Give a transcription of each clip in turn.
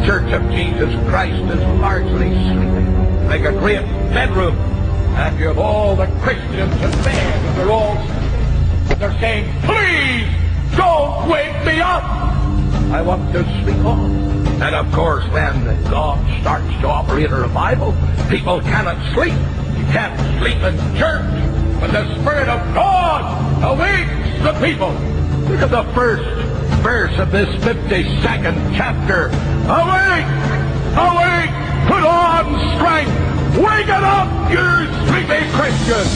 Church of Jesus Christ is largely sleeping, like a great bedroom. And you have all the Christians in bed, and they're saying, please don't wake me up. I want to sleep on. And of course, when God starts to operate a revival, people cannot sleep. You can't sleep in church. When the Spirit of God awakes the people. Look at the first verse of this 52nd chapter. Awake! Awake! Put on strength! Wake it up, you sleepy Christians!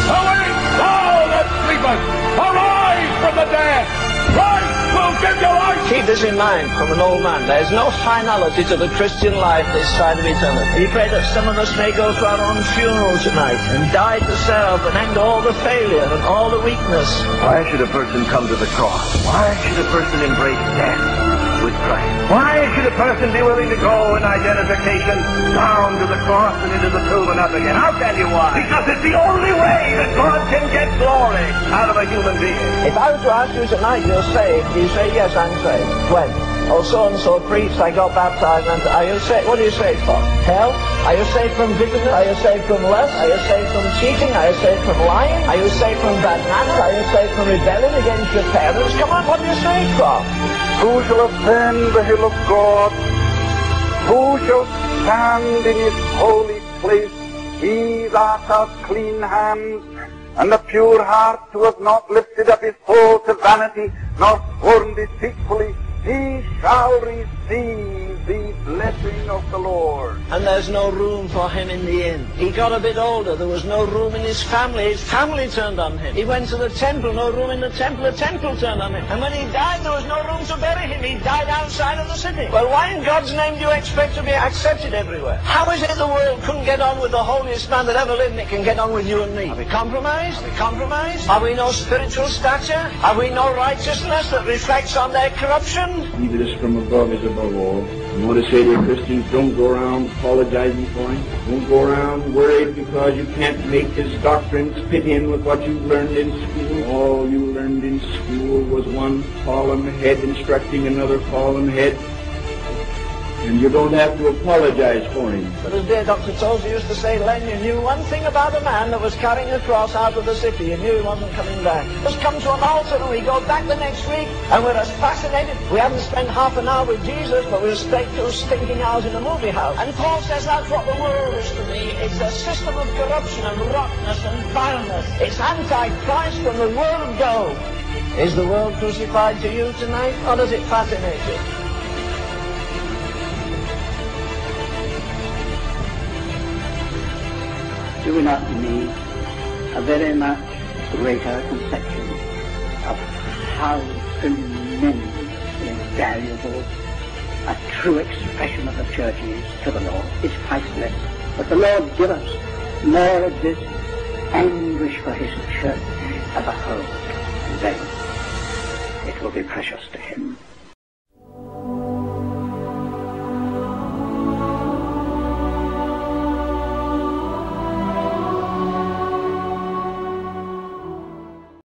Awake, thou that sleepest! Arise from the dead! Christ will give you life! Keep this in mind from an old man. There is no finality to the Christian life this side of eternity. We pray that some of us may go to our own funeral tonight and die to self and end all the failure and all the weakness. Why should a person come to the cross? Why should a person embrace death with Christ? Why should a person be willing to go in identification down to the cross and into the tomb and up again? I'll tell you why. Because it's the only way that God can get glory out of a human being. If I were to ask you tonight, you're saved, you say, yes, I'm saved. When? Oh, so-and-so preached, I got baptized, and are you saved? What are you saved from? Hell? Are you saved from bitterness? Are you saved from lust? Are you saved from cheating? Are you saved from lying? Are you saved from bad manners? Are you saved from rebellion against your parents? Come on, what are you saved from? Who shall ascend the hill of God? Who shall stand in his holy place? He that hath clean hands and a pure heart, who hath not lifted up his soul to vanity, nor sworn deceitfully, he shall receive the blessing of the Lord. And there's no room for him in the inn. He got a bit older, there was no room in his family. His family turned on him. He went to the temple, no room in the temple turned on him. And when he died, there was no room to bury him. He died outside of the city. Well, why in God's name do you expect to be accepted everywhere? How is it the world couldn't get on with the holiest man that ever lived, and it can get on with you and me? Are we compromised? Are we compromised? Have we no spiritual stature? Have we no righteousness that reflects on their corruption? He that is from above is above all. I want to say to you, Christians, don't go around apologizing for him. Don't go around worried because you can't make his doctrines fit in with what you learned in school. All you learned in school was one fallen head instructing another fallen head. And you don't have to apologize for him. But as dear Dr. Tozer used to say, Len, you knew one thing about a man that was carrying a cross out of the city. You knew he wasn't coming back. Just come to an altar and we go back the next week and we're as fascinated. We haven't spent half an hour with Jesus, but we're straight 2 stinking hours in a movie house. And Paul says that's what the world is to me. It's a system of corruption and rottenness and vileness. It's anti-Christ from the world go. Is the world crucified to you tonight, or does it fascinate you? Do we not need a very much greater conception of how tremendously valuable a true expression of the church is to the Lord? It's priceless. But the Lord give us more of this anguish for his church as a whole, and then it will be precious to him.